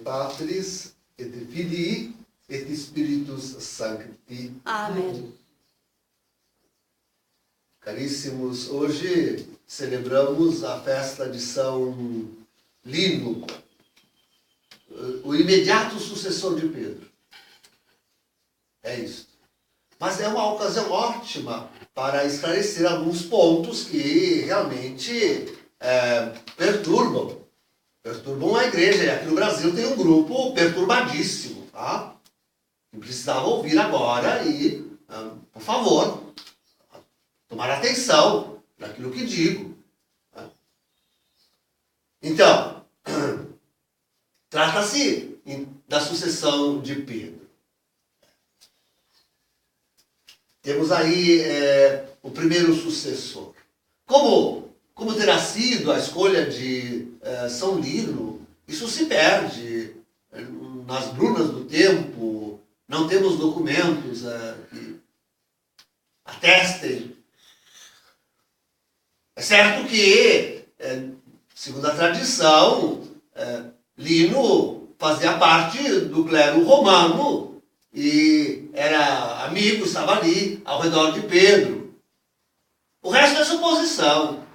Patris et Filii et Spiritus Sancti. Amém. Caríssimos, hoje celebramos a festa de São Lino, o imediato sucessor de Pedro. É isso. Mas é uma ocasião ótima para esclarecer alguns pontos que realmente perturbam a igreja. E aqui no Brasil tem um grupo perturbadíssimo, tá? Que precisava ouvir agora e, por favor, tomar atenção naquilo que digo. Tá? Então, trata-se da sucessão de Pedro. Temos aí o primeiro sucessor. Como terá sido a escolha de São Lino, isso se perde nas brunas do tempo, não temos documentos que atestem. É certo que, segundo a tradição, Lino fazia parte do clero romano e era amigo, estava ali ao redor de Pedro. O resto é suposição.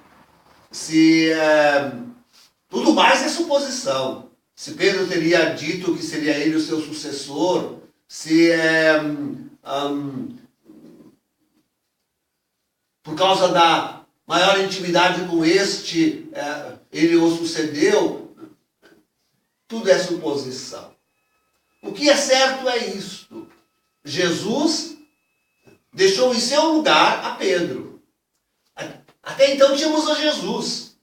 Tudo mais é suposição. Se Pedro teria dito que seria ele o seu sucessor, se por causa da maior intimidade com este, ele o sucedeu, tudo é suposição. O que é certo é isto: Jesus deixou em seu lugar a Pedro. Até então tínhamos a Jesus.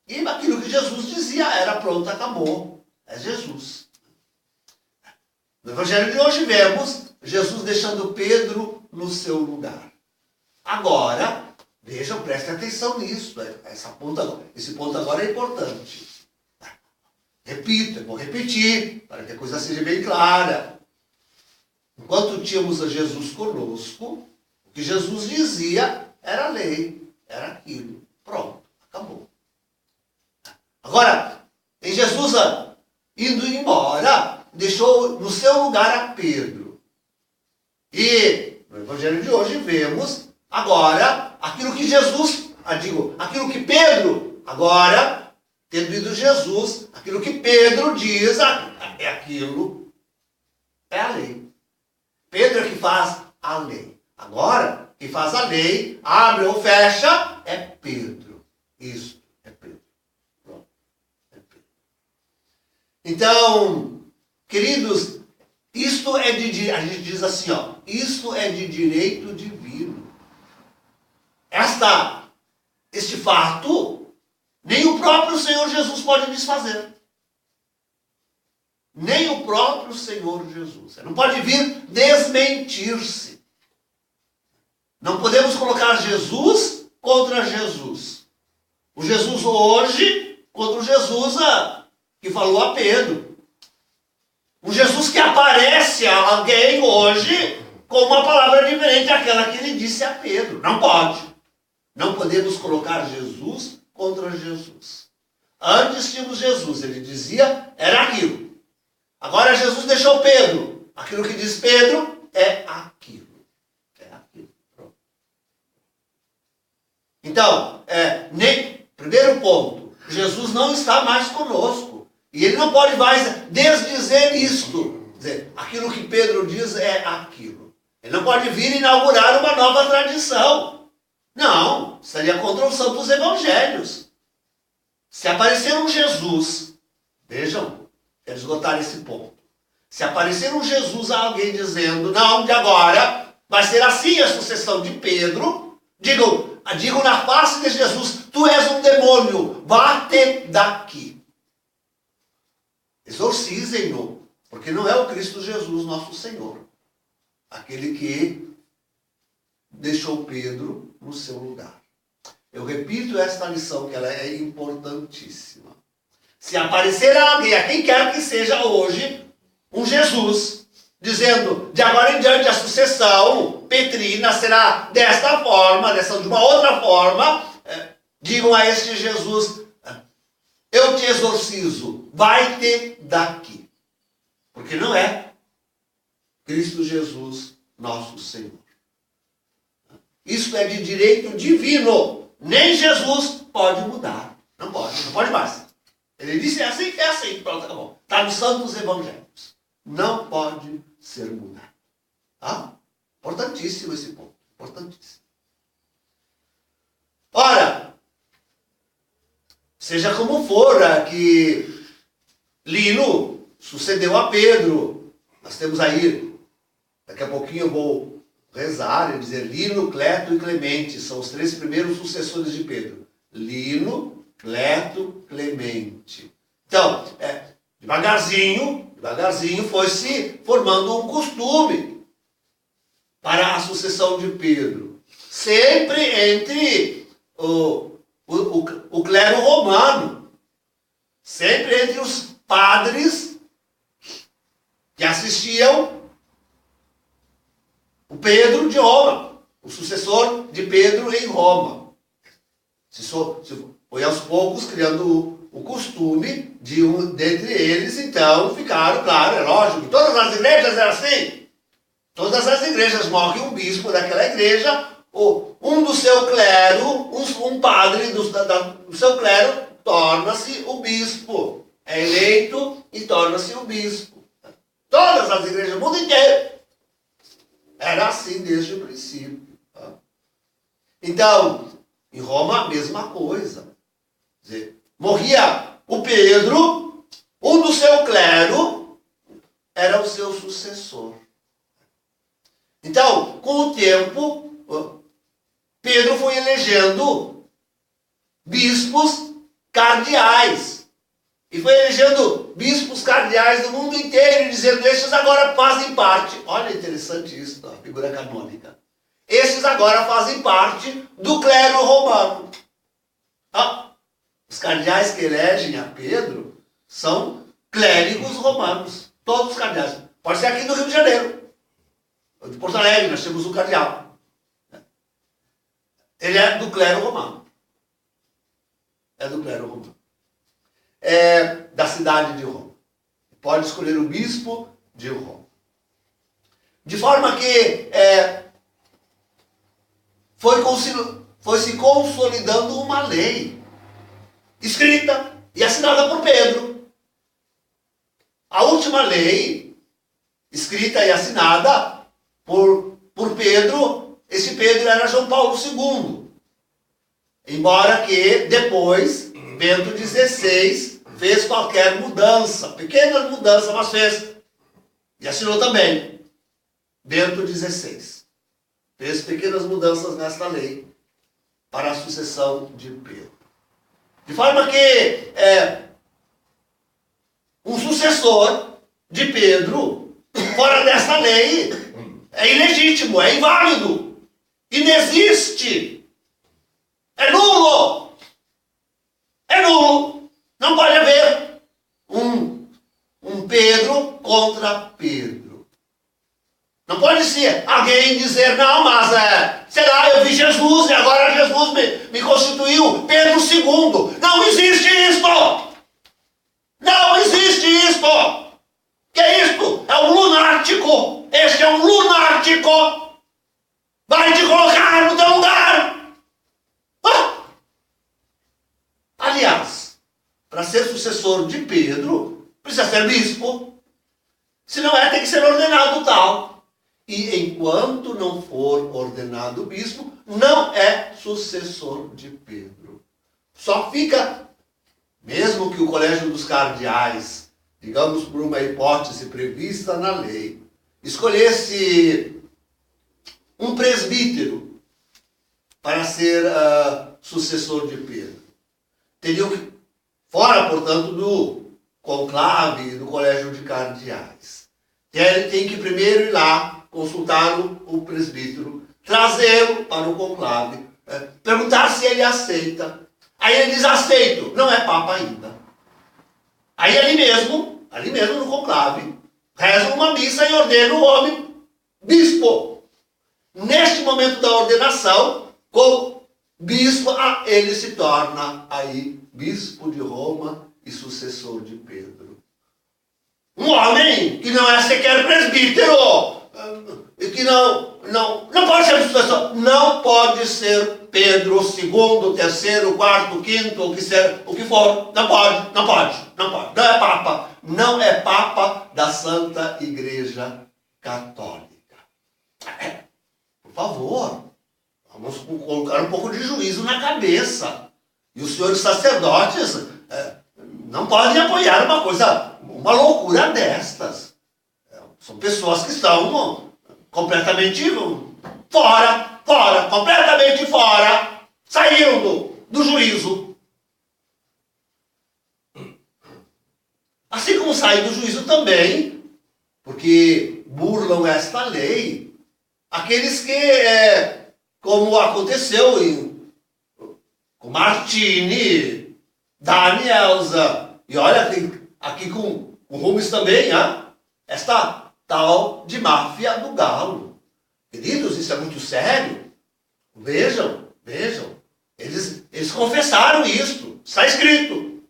E aquilo que Jesus dizia era pronto, acabou. É Jesus. No Evangelho de hoje vemos Jesus deixando Pedro no seu lugar. Agora, vejam, prestem atenção nisso. Esse ponto agora é importante. Repito, eu vou repetir, para que a coisa seja bem clara. Enquanto tínhamos a Jesus conosco, o que Jesus dizia era a lei, era aquilo. Pronto, acabou. Agora, em Jesus indo embora, deixou no seu lugar a Pedro. E no Evangelho de hoje vemos agora aquilo que aquilo que Pedro, agora, tendo ido Jesus, aquilo que Pedro diz é aquilo, é a lei. Pedro é que faz a lei. Agora, quem faz a lei, abre ou fecha, é Pedro. Isso é Pedro. Pronto. É Pedro. Então, queridos, isto é a gente diz assim, isto é de direito divino. Este fato, nem o próprio Senhor Jesus pode desfazer. Nem o próprio Senhor Jesus. Não pode vir desmentir-se. Não podemos colocar Jesus contra Jesus. O Jesus hoje contra o Jesus que falou a Pedro. Um Jesus que aparece a alguém hoje com uma palavra diferente daquela que ele disse a Pedro. Não pode. Não podemos colocar Jesus contra Jesus. Antes tínhamos Jesus, ele dizia, era aquilo. Agora Jesus deixou Pedro. Aquilo que diz Pedro é aquilo. É aquilo. Pronto. Então, primeiro ponto, Jesus não está mais conosco. E ele não pode mais desdizer isto. Dizer, aquilo que Pedro diz é aquilo. Ele não pode vir inaugurar uma nova tradição. Não, seria contra o Santos Evangelhos. Se aparecer um Jesus, vejam, quero esgotar esse ponto. Se aparecer um Jesus a alguém dizendo, não, de agora vai ser assim a sucessão de Pedro, digo na face de Jesus, tu és um demônio, vá-te daqui. Exorcizem-no, porque não é o Cristo Jesus, nosso Senhor. Aquele que deixou Pedro no seu lugar. Eu repito esta lição, que ela é importantíssima. Se aparecer alguém, a quem quer que seja hoje, um Jesus, dizendo, de agora em diante a sucessão petrina será desta forma, de uma outra forma, digam a este Jesus, eu te exorcizo, vai-te daqui. Porque não é Cristo Jesus, nosso Senhor. Isso é de direito divino. Nem Jesus pode mudar. Não pode mais. Ele disse é assim, pronto, acabou. Está nos Santos Evangelhos. Não pode ser mudado. Tá? Importantíssimo esse ponto. Importantíssimo. Ora, seja como for, que Lino sucedeu a Pedro. Nós temos aí, daqui a pouquinho eu vou rezar e dizer Lino, Cleto e Clemente. São os 3 primeiros sucessores de Pedro. Lino, Cleto, Clemente. Então, devagarzinho foi se formando um costume para a sucessão de Pedro. Sempre entre o clero romano. Sempre entre os padres que assistiam o Pedro de Roma, o sucessor de Pedro em Roma. Foi aos poucos criando o costume de dentre eles, então, ficaram, claro, é lógico, todas as igrejas eram assim. Todas as igrejas morre um bispo daquela igreja, um do seu clero, um padre do seu clero, torna-se o bispo. É eleito e torna-se o bispo. Todas as igrejas do mundo inteiro. Era assim desde o princípio. Então, em Roma, a mesma coisa. Quer dizer, morria o Pedro, um do seu clero era o seu sucessor. Então, com o tempo, Pedro foi elegendo bispos cardeais. E foi elegendo bispos cardeais do mundo inteiro, e dizendo, estes agora fazem parte. Olha, interessante isso, a figura canônica. Estes agora fazem parte do clero romano. Os cardeais que elegem a Pedro são clérigos romanos. Todos os cardeais. Pode ser aqui do Rio de Janeiro. De Porto Alegre, nós temos um cardeal. Ele é do clero romano. É do clero romano. É da cidade de Roma. Pode escolher o bispo de Roma. De forma que foi se consolidando uma lei escrita e assinada por Pedro. A última lei escrita e assinada por Pedro, esse Pedro era João Paulo II. Embora que depois Bento XVI fez qualquer mudança, pequenas mudanças, mas fez. E assinou também. Bento XVI fez pequenas mudanças nesta lei para a sucessão de Pedro. De forma que um sucessor de Pedro, fora dessa lei, é ilegítimo, é inválido, inexiste, é nulo. É nulo. Não pode haver um Pedro contra Pedro. Não pode ser alguém dizer, não, mas sei lá, eu vi Jesus e agora Jesus me constituiu Pedro II. Não existe isto! Não existe isto! Que é isto? É um lunático! Este é um lunático! Vai te colocar no teu lugar! Aliás, para ser sucessor de Pedro, precisa ser bispo. Se não tem que ser ordenado tal. E enquanto não for ordenado bispo, não é sucessor de Pedro. Só fica, mesmo que o colégio dos cardeais, digamos por uma hipótese prevista na lei, escolhesse um presbítero para ser sucessor de Pedro. Teriam que, fora, portanto, do conclave do colégio de cardeais. Ele tem que primeiro ir lá, consultar o presbítero, trazê-lo para o conclave, perguntar se ele aceita. Aí ele diz, aceito, não é papa ainda. Aí ali mesmo no conclave, reza uma missa e ordena o homem bispo. Neste momento da ordenação, com bispo, ele se torna aí bispo de Roma e sucessor de Pedro. Um homem que não é sequer presbítero, e que não pode ser substituição, não pode ser Pedro, segundo, terceiro, quarto, quinto, o que for, não pode, não é Papa da Santa Igreja Católica. Por favor, vamos colocar um pouco de juízo na cabeça. E os senhores sacerdotes não podem apoiar uma loucura destas. São pessoas que estão completamente fora, completamente fora, saíram do juízo. Assim como saem do juízo também, porque burlam esta lei, aqueles que, como aconteceu com Martini, Danielza, e olha, aqui com o Rubens também, esta tal de máfia do galo. Queridos, isso é muito sério. Vejam. Eles confessaram isto. Está escrito.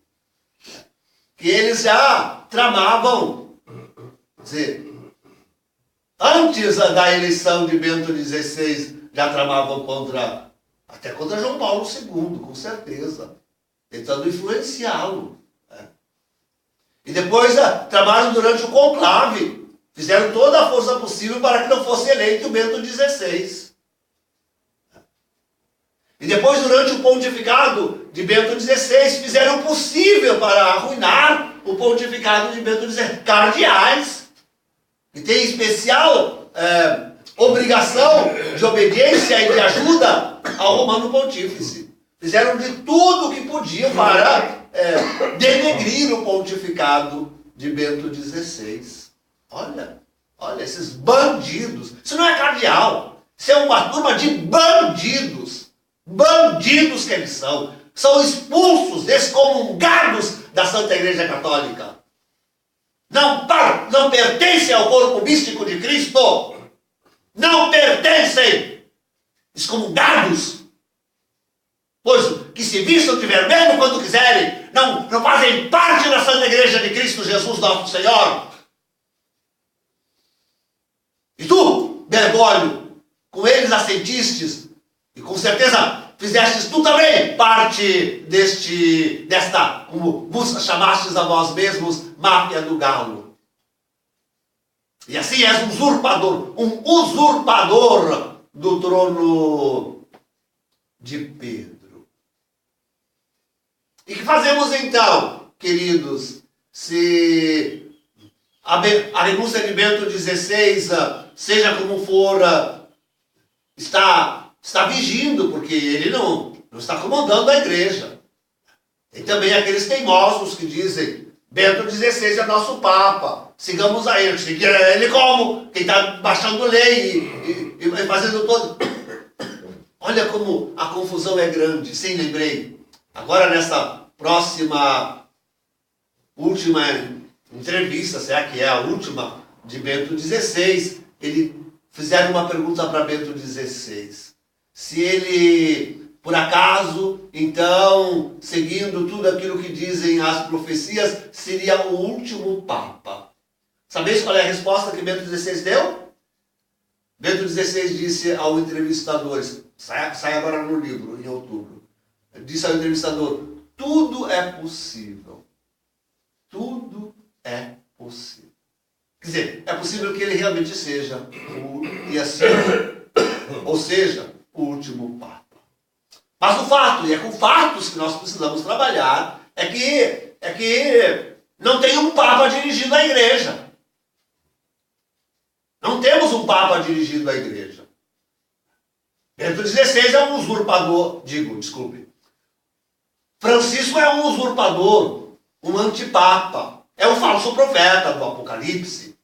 Que eles já tramavam, quer dizer, antes da eleição de Bento XVI, já tramavam até contra João Paulo II, com certeza, tentando influenciá-lo. E depois tramaram durante o conclave, fizeram toda a força possível para que não fosse eleito o Bento XVI. E depois, durante o pontificado de Bento XVI, fizeram o possível para arruinar o pontificado de Bento XVI. Cardeais, que têm especial obrigação de obediência e de ajuda ao Romano Pontífice. Fizeram de tudo o que podiam para denegrir o pontificado de Bento XVI. Olha, esses bandidos. Isso não é cardeal. Isso é uma turma de bandidos. Bandidos que eles são. São expulsos, excomungados da Santa Igreja Católica. Não pertencem ao corpo místico de Cristo. Não pertencem. Excomungados. Pois que se vistam de vermelho quando quiserem. Não fazem parte da Santa Igreja de Cristo Jesus nosso Senhor. E tu, Bergoglio, com eles assentistes, e com certeza fizestes tu também parte desta, como vos chamastes a vós mesmos, máfia do galo. E assim és um usurpador do trono de Pedro. E que fazemos então, queridos, se a renúncia de Bento XVI, seja como for, está vigindo, porque ele não está comandando a igreja. Tem também aqueles teimosos que dizem, Bento XVI é nosso Papa, sigamos a ele. Ele como? Quem está baixando lei e fazendo todo... Olha como a confusão é grande. Sim, lembrei. Agora nessa última entrevista, será que é a última, de Bento XVI, fizeram uma pergunta para Bento XVI. Se ele, por acaso, então, seguindo tudo aquilo que dizem as profecias, seria o último Papa. Sabeis qual é a resposta que Bento XVI deu? Bento XVI disse ao entrevistador, sai agora no livro, em outubro, disse ao entrevistador, tudo é possível. Tudo é possível. Quer dizer, é possível que ele realmente seja ou seja, o último Papa. Mas o fato, e é com fatos que nós precisamos trabalhar, é que não tem um Papa dirigindo a igreja. Não temos um Papa dirigindo a igreja. Bento XVI é um usurpador, Francisco é um usurpador, um antipapa. É um falso profeta do Apocalipse.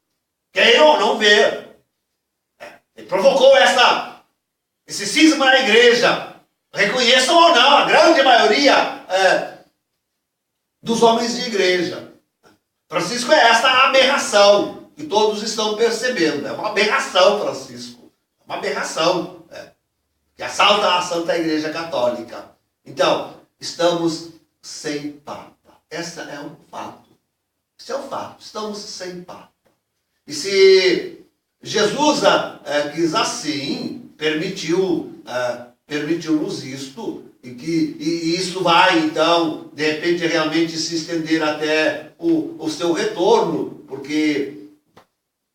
Quem não vê. Ele provocou esse cisma na igreja. Reconheçam ou não, a grande maioria dos homens de igreja. Francisco é essa aberração que todos estão percebendo. É uma aberração, Francisco. É uma aberração. Que assalta a Santa Igreja Católica. Então, estamos sem Papa. Esse é um fato. Isso é um fato. Estamos sem Papa. E se Jesus quis assim, permitiu-nos isto, e isso vai, então, de repente, realmente se estender até o seu retorno, porque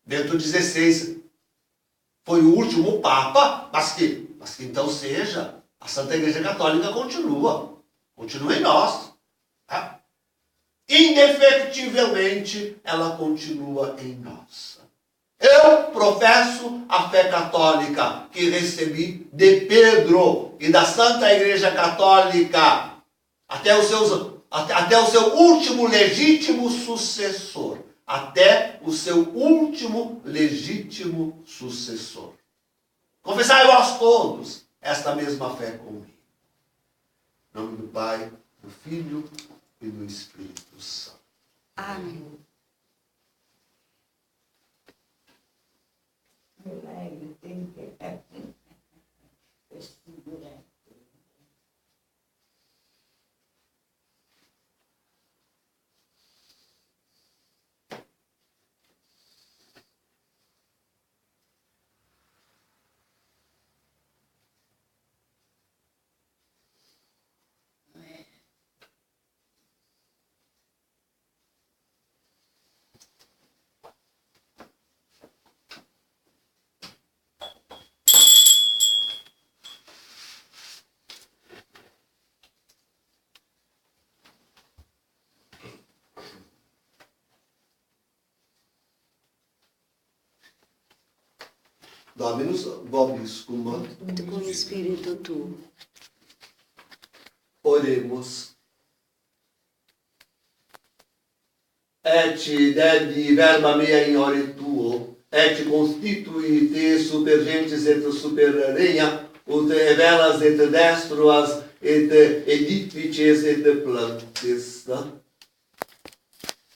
Bento XVI foi o último Papa, mas que então seja, a Santa Igreja Católica continua em nós. Tá? Indefectivelmente, ela continua em nós. Eu professo a fé católica que recebi de Pedro e da Santa Igreja Católica até o seu último legítimo sucessor. Até o seu último legítimo sucessor. Confessai vós todos esta mesma fé comigo. Em nome do Pai, do Filho e do Espírito Santo. Amém. Dominus vobiscum. Et cum spiritu tuo. Oremos. Et dedi verba mea in ore tuo, et constitui te super gentes et super regna, ut velas et destruas et edifices et plantes.